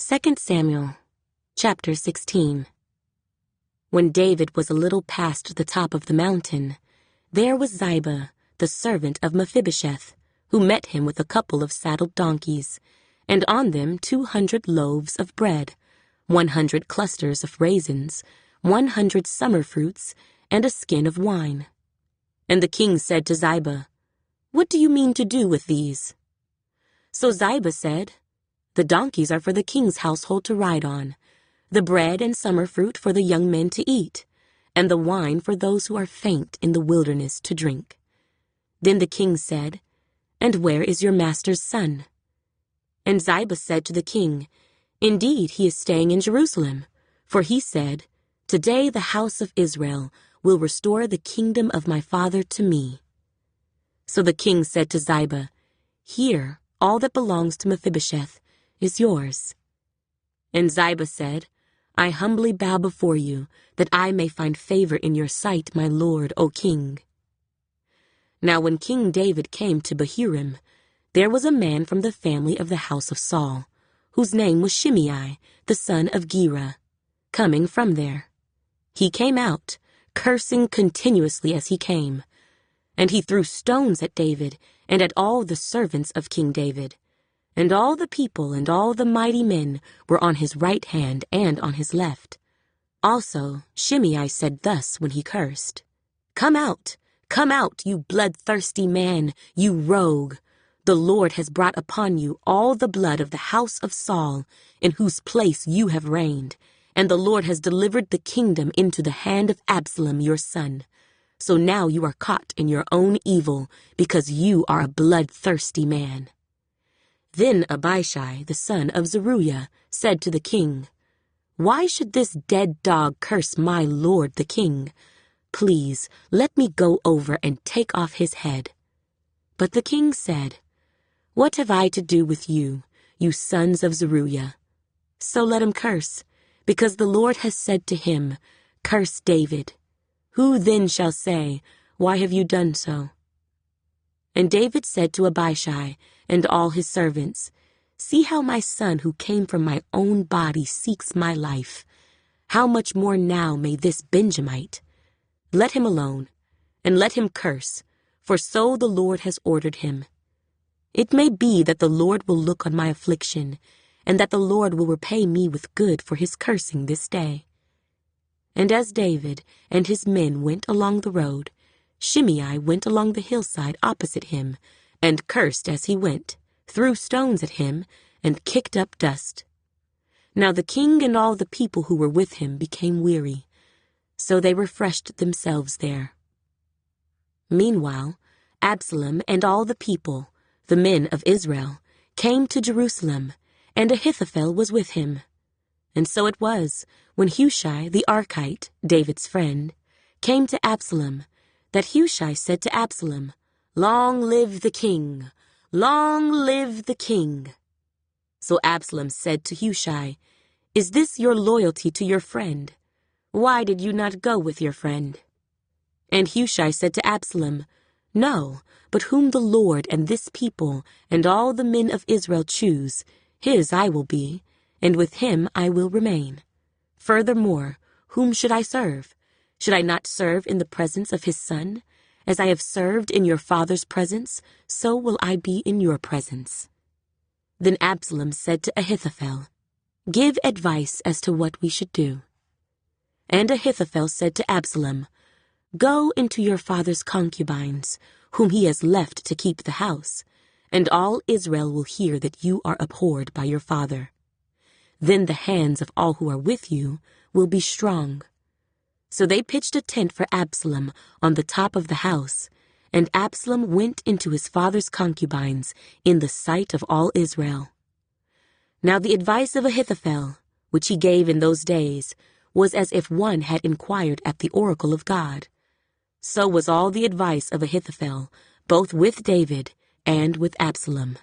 2 Samuel, chapter 16. When David was a little past the top of the mountain, there was Ziba, the servant of Mephibosheth, who met him with a couple of saddled donkeys, and on them 200 loaves of bread, 100 clusters of raisins, 100 summer fruits, and a skin of wine. And the king said to Ziba, "What do you mean to do with these?" So Ziba said, "The donkeys are for the king's household to ride on, the bread and summer fruit for the young men to eat, and the wine for those who are faint in the wilderness to drink." Then the king said, "And where is your master's son?" And Ziba said to the king, "Indeed, he is staying in Jerusalem, for he said, 'Today the house of Israel will restore the kingdom of my father to me.'" So the king said to Ziba, "Here, all that belongs to Mephibosheth is yours." And Ziba said, "I humbly bow before you, that I may find favor in your sight, my lord, O king." Now when King David came to Bahurim, there was a man from the family of the house of Saul, whose name was Shimei, the son of Gera, coming from there. He came out, cursing continuously as he came, and he threw stones at David and at all the servants of King David. And all the people and all the mighty men were on his right hand and on his left. Also Shimei said thus when he cursed, come out, you bloodthirsty man, you rogue! The Lord has brought upon you all the blood of the house of Saul, in whose place you have reigned, and the Lord has delivered the kingdom into the hand of Absalom your son. So now you are caught in your own evil, because you are a bloodthirsty man." Then Abishai, the son of Zeruiah, said to the king, "Why should this dead dog curse my lord the king? Please, let me go over and take off his head." But the king said, "What have I to do with you, you sons of Zeruiah? So let him curse, because the Lord has said to him, 'Curse David.' Who then shall say, 'Why have you done so?'" And David said to Abishai and all his servants, "See how my son who came from my own body seeks my life. How much more now may this Benjamite? Let him alone, and let him curse, for so the Lord has ordered him. It may be that the Lord will look on my affliction, and that the Lord will repay me with good for his cursing this day." And as David and his men went along the road, Shimei went along the hillside opposite him, and cursed as he went, threw stones at him, and kicked up dust. Now the king and all the people who were with him became weary, so they refreshed themselves there. Meanwhile, Absalom and all the people, the men of Israel, came to Jerusalem, and Ahithophel was with him. And so it was, when Hushai the Archite, David's friend, came to Absalom, that Hushai said to Absalom, "Long live the king! Long live the king!" So Absalom said to Hushai, "Is this your loyalty to your friend? Why did you not go with your friend?" And Hushai said to Absalom, "No, but whom the Lord and this people and all the men of Israel choose, his I will be, and with him I will remain. Furthermore, whom should I serve? Should I not serve in the presence of his son? As I have served in your father's presence, so will I be in your presence." Then Absalom said to Ahithophel, "Give advice as to what we should do." And Ahithophel said to Absalom, "Go into your father's concubines, whom he has left to keep the house, and all Israel will hear that you are abhorred by your father. Then the hands of all who are with you will be strong." So they pitched a tent for Absalom on the top of the house, and Absalom went into his father's concubines in the sight of all Israel. Now the advice of Ahithophel, which he gave in those days, was as if one had inquired at the oracle of God. So was all the advice of Ahithophel, both with David and with Absalom.